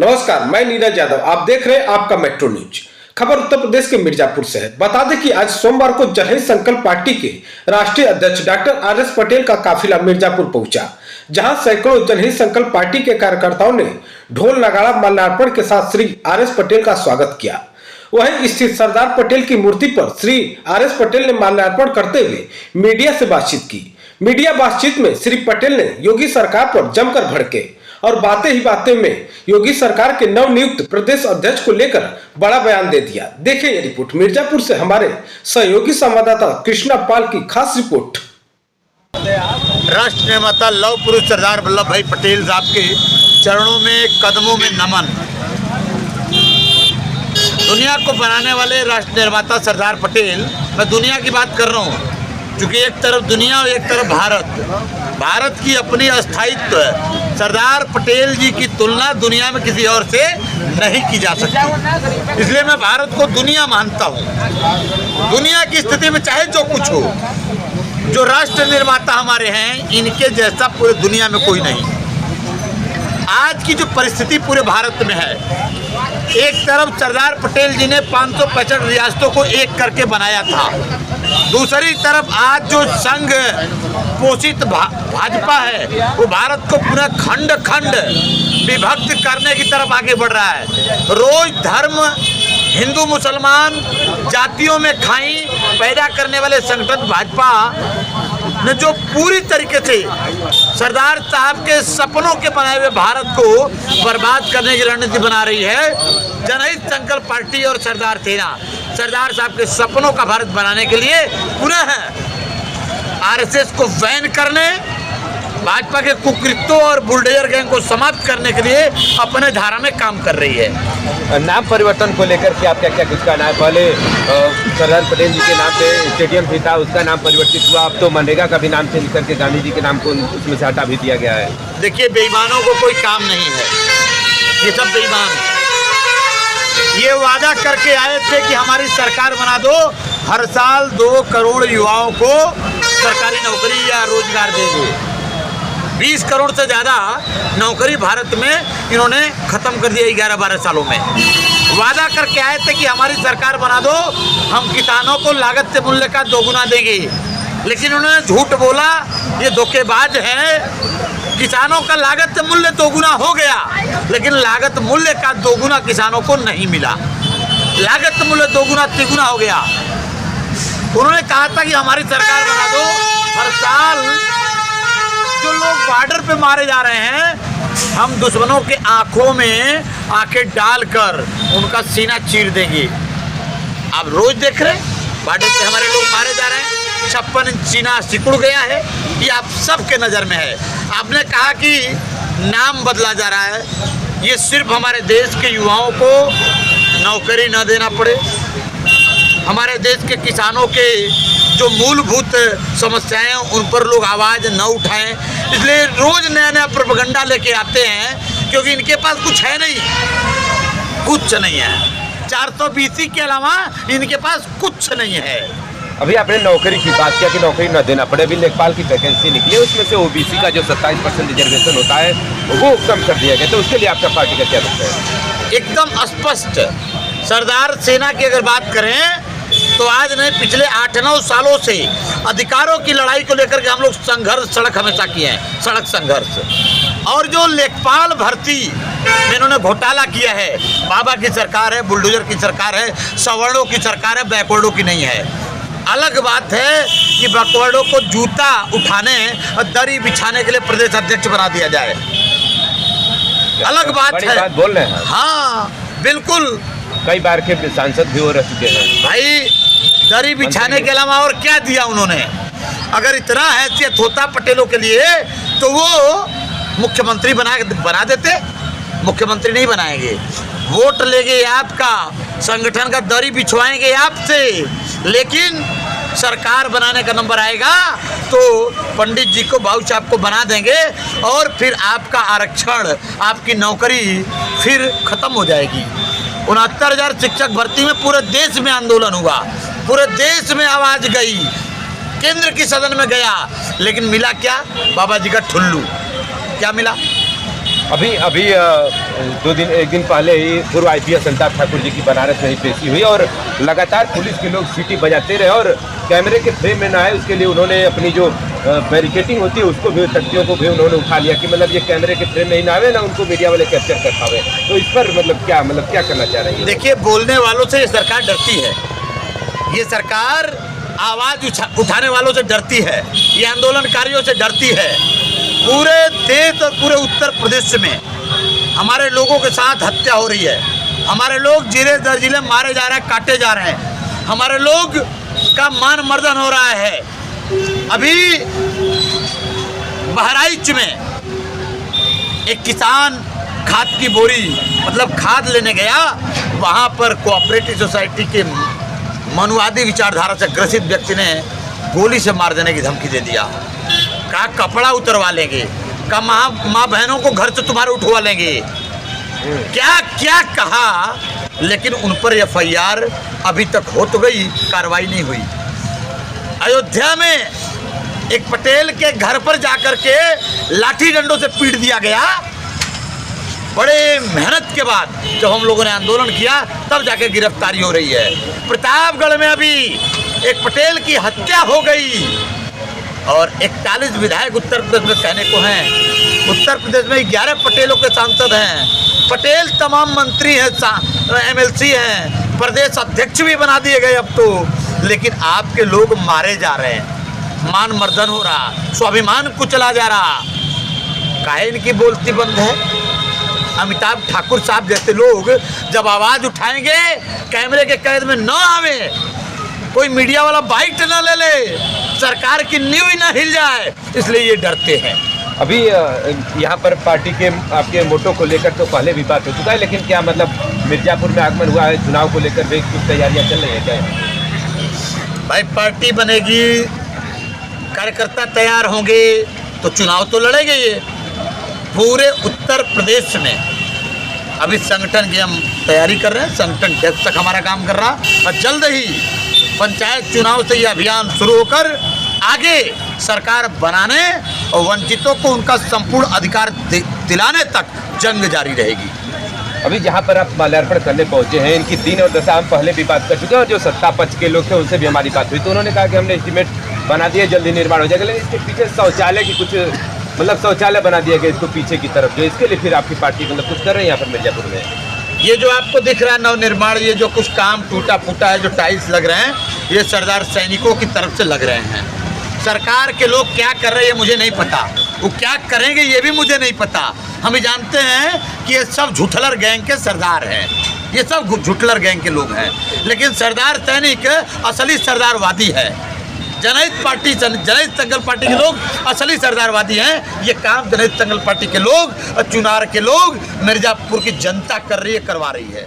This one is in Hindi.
नमस्कार, मैं नीरज यादव। आप देख रहे हैं आपका मेट्रो न्यूज। खबर उत्तर प्रदेश के मिर्जापुर से है। बता दें कि आज सोमवार को जनहित संकल्प पार्टी के राष्ट्रीय अध्यक्ष डॉक्टर आर.एस. पटेल का काफिला मिर्जापुर पहुंचा, जहां सैकड़ों जनहित संकल्प पार्टी के कार्यकर्ताओं ने ढोल नगाड़ा माल्यार्पण के साथ श्री आर.एस. पटेल का स्वागत किया। वहीं स्थित सरदार पटेल की मूर्ति पर श्री आर.एस. पटेल ने माल्यार्पण करते हुए मीडिया से बातचीत की। मीडिया बातचीत में श्री पटेल ने योगी सरकार पर जमकर भड़के और बातें ही बातें में योगी सरकार के नवनियुक्त प्रदेश अध्यक्ष को लेकर बड़ा बयान दे दिया। देखिए ये रिपोर्ट मिर्जापुर से हमारे सहयोगी संवाददाता कृष्णा पाल की खास रिपोर्ट। राष्ट्र निर्माता लौह पुरुष सरदार वल्लभ भाई पटेल साहब के चरणों में, कदमों में नमन। दुनिया को बनाने वाले राष्ट्र निर्माता सरदार पटेल, मैं दुनिया की बात कर रहा हूँ क्योंकि एक तरफ दुनिया और एक तरफ भारत की अपनी अस्थायित्व है। सरदार पटेल जी की तुलना दुनिया में किसी और से नहीं की जा सकती, इसलिए मैं भारत को दुनिया मानता हूँ। दुनिया की स्थिति में चाहे जो कुछ हो, जो राष्ट्र निर्माता हमारे हैं, इनके जैसा पूरे दुनिया में कोई नहीं। आज की जो परिस्थिति पूरे भारत में है, एक तरफ सरदार पटेल जी ने 565 रियासतों को एक करके बनाया था, दूसरी तरफ आज जो संघ पोषित भाजपा है वो भारत को पूरा खंड खंड विभक्त करने की तरफ आगे बढ़ रहा है। रोज धर्म, हिंदू मुसलमान जातियों में खाई पैदा करने वाले संगठन भाजपा ने जो पूरी तरीके से सरदार साहब के सपनों के बनाए हुए भारत को बर्बाद करने की रणनीति बना रही है। जनहित संकल्प पार्टी और सरदार सेना सरदार साहब के सपनों का भारत बनाने के लिए पुनः आरएसएस को बैन करने, भाजपा के कुकृत्यों और बुलडोजर गैंग को समाप्त करने के लिए अपने धारा में काम कर रही है। नाम परिवर्तन को लेकर के आप क्या कुछ कहना है? पहले सरदार पटेल जी के नाम पे स्टेडियम भी था, उसका नाम परिवर्तित हुआ, अब तो मनरेगा का भी नाम चेंज करके गांधी जी के नाम को उसमें से हटा भी दिया गया है। देखिए, बेईमानों को कोई काम नहीं है, ये सब बेईमान है। ये वादा करके आए थे कि हमारी सरकार बना दो, हर साल 2 करोड़ युवाओं को सरकारी नौकरी या रोजगार देंगे। 20 करोड़ से ज़्यादा नौकरी भारत में इन्होंने ख़त्म कर दिया 11-12 सालों में। वादा करके आए थे कि हमारी सरकार बना दो, हम किसानों को लागत से मूल्य का 2 गुना देंगे, लेकिन उन्होंने झूठ बोला, ये धोखेबाज है। किसानों का लागत से मूल्य 2 गुना हो गया, लेकिन लागत मूल्य का 2 गुना किसानों को नहीं मिला। लागत मूल्य 2 गुना 3 गुना हो गया। उन्होंने कहा था कि हमारी सरकार बना दो, हर साल जो लोग बॉर्डर पे मारे जा रहे हैं, हम दुश्मनों के आंखों में आंखें डालकर उनका सीना चीर देंगे। आप रोज देख रहे हैं बॉर्डर पे हमारे लोग मारे जा रहे हैं, 56 इंच सीना सिकुड़ गया है, ये आप सबके नज़र में है। आपने कहा कि नाम बदला जा रहा है, ये सिर्फ हमारे देश के युवाओं को नौकरी न देना पड़े, हमारे देश के किसानों के जो मूलभूत समस्याएं हैं उन पर लोग आवाज़ न उठाएं, इसलिए रोज़ नया नया प्रोपेगेंडा लेके आते हैं, क्योंकि इनके पास कुछ है नहीं, कुछ नहीं है। 420 के अलावा इनके पास कुछ नहीं है। अभी आपने नौकरी की बात किया कि नौकरी न देना पड़े। अभी लेखपाल की वैकेंसी निकली है, उसमें से ओबीसी का जो 27% रिजर्वेशन होता है वो कम कर दिया गया, तो उसके लिए आपका पार्टी का क्या लगता है? एकदम स्पष्ट। सरदार सेना की अगर बात करें तो आज नहीं, पिछले 8-9 सालों से अधिकारों की लड़ाई को लेकर के हम लोग संघर्ष सड़क हमेशा किए हैं, सड़क संघर्ष। और जो लेखपाल भर्ती में इन्होंने घोटाला किया है, बाबा की सरकार है, बुलडोजर की सरकार है, सवर्णों की सरकार है, बैकवर्डों की नहीं है। अलग बात है कि बैकवर्डों को जूता उठाने और दरी बिछाने के लिए प्रदेश अध्यक्ष बना दिया जाए, अलग बात है। बात बोल रहे हैं। हाँ बिल्कुल, कई बार के सांसद भी हो रह चुके हैं। भाई दरी बिछाने के अलावा और क्या दिया उन्होंने? अगर इतना हैसियत होता पटेलों के लिए तो वो मुख्यमंत्री बना देते। मुख्यमंत्री नहीं बनाएंगे, वोट लेंगे आपका, संगठन का दरी बिछवाएंगे आपसे, लेकिन सरकार बनाने का नंबर आएगा तो पंडित जी को, बाबू साहब को बना देंगे और फिर आपका आरक्षण, आपकी नौकरी फिर खत्म हो जाएगी। 69,000 शिक्षक भर्ती में पूरे देश में आंदोलन हुआ, पूरे देश में आवाज गई, केंद्र की सदन में गया, लेकिन मिला क्या? बाबा जी का ठुल्लू। क्या मिला? अभी एक दिन पहले ही पूर्व IPS अमिताभ ठाकुर जी की बनारस में ही पेशी हुई और लगातार पुलिस के लोग सीटी बजाते रहे और कैमरे के फ्रेम में ना आए उसके लिए उन्होंने अपनी जो बैरिकेटिंग होती है उसको भी, तख्तियों को भी उन्होंने उठा लिया कि मतलब ये कैमरे के फ्रेम में ही ना आवे ना उनको मीडिया वाले कैप्चर कर पावे। तो इस पर मतलब क्या करना चाह रहे हैं? देखिए, बोलने वालों से ये सरकार डरती है, ये सरकार आवाज उठाने वालों से डरती है, ये आंदोलनकारियों से डरती है। पूरे देश और पूरे उत्तर प्रदेश में हमारे लोगों के साथ हत्या हो रही है, हमारे लोग जिले दर जिले मारे जा रहे हैं, काटे जा रहे हैं, हमारे लोग का मान मर्दन हो रहा है। अभी बहराइच में एक किसान खाद की बोरी मतलब खाद लेने गया, वहाँ पर कोऑपरेटिव सोसाइटी के मनुवादी विचारधारा से ग्रसित व्यक्ति ने गोली से मार देने की धमकी दे दिया। कहा कपड़ा उतरवा लेंगे, कहा माँ बहनों को घर से तुम्हारे उठवा लेंगे, क्या क्या कहा। लेकिन उन पर FIR अभी तक हो तो गई, कार्रवाई नहीं हुई। अयोध्या में एक पटेल के घर पर जाकर के लाठी डंडों से पीट दिया गया। बड़े मेहनत के बाद जब हम लोगों ने आंदोलन किया तब जाके गिरफ्तारी हो रही है। प्रतापगढ़ में अभी एक पटेल की हत्या हो गई और 41 विधायक उत्तर प्रदेश में कहने को हैं। उत्तर प्रदेश में 11 पटेलों के सांसद हैं, पटेल तमाम मंत्री हैं, MLC हैं, प्रदेश अध्यक्ष भी बना दिए गए अब तो। लेकिन आपके लोग मारे जा रहे हैं, मान मर्दन हो रहा, स्वाभिमान कुचला जा रहा। काहे इनकी बोलती बंद है? अमिताभ ठाकुर साहब जैसे लोग जब आवाज़ उठाएंगे, कैमरे के कैद में न आवे, कोई मीडिया वाला बाइट न ले ले, सरकार की नींव ही न हिल जाए, इसलिए ये डरते हैं। अभी यहाँ पर पार्टी के आपके मोटो को लेकर तो पहले भी बात हो चुका है, लेकिन क्या मतलब मिर्जापुर में आगमन हुआ है, चुनाव को लेकर भी कुछ तैयारियाँ चल रही है क्या? भाई पार्टी बनेगी, कार्यकर्ता तैयार होंगे तो चुनाव तो लड़ेंगे। ये पूरे उत्तर प्रदेश में अभी संगठन की हम तैयारी कर रहे हैं, संगठन डेस्क तक हमारा काम कर रहा और जल्द ही पंचायत चुनाव से ये अभियान शुरू होकर आगे सरकार बनाने और वंचितों को उनका संपूर्ण अधिकार दिलाने तक जंग जारी रहेगी। अभी जहाँ पर आप माल्यार्पण करने पहुँचे हैं, इनकी दिन और दशा हम पहले भी बात कर चुके हैं और जो सत्ता पक्ष के लोग थे उनसे भी हमारी बात हुई तो उन्होंने कहा कि हमने एस्टीमेट बना दिया, जल्दी निर्माण हो जाएगा, लेकिन इसके पीछे शौचालय की कुछ मतलब शौचालय बना दिया गया इसको पीछे की तरफ, जो इसके लिए फिर आपकी पार्टी मतलब कुछ कर रही है यहाँ पर मिर्जापुर में? ये जो आपको दिख रहा है नवनिर्माण, ये जो कुछ काम टूटा फूटा है, जो टाइल्स लग रहे हैं, ये सरदार सैनिकों की तरफ से लग रहे हैं। सरकार के लोग क्या कर रहे हैं मुझे नहीं पता, वो क्या करेंगे ये भी मुझे नहीं पता। हम जानते हैं कि ये सब झूठलर गैंग के सरदार हैं, ये सब झूठलर गैंग के लोग हैं, लेकिन सरदार सैनिक असली सरदारवादी है। जनहित संकल्प पार्टी के लोग असली सरदारवादी हैं। ये काम जनहित संकल्प पार्टी के लोग, चुनार के लोग, मिर्जापुर की जनता कर रही है, करवा रही है।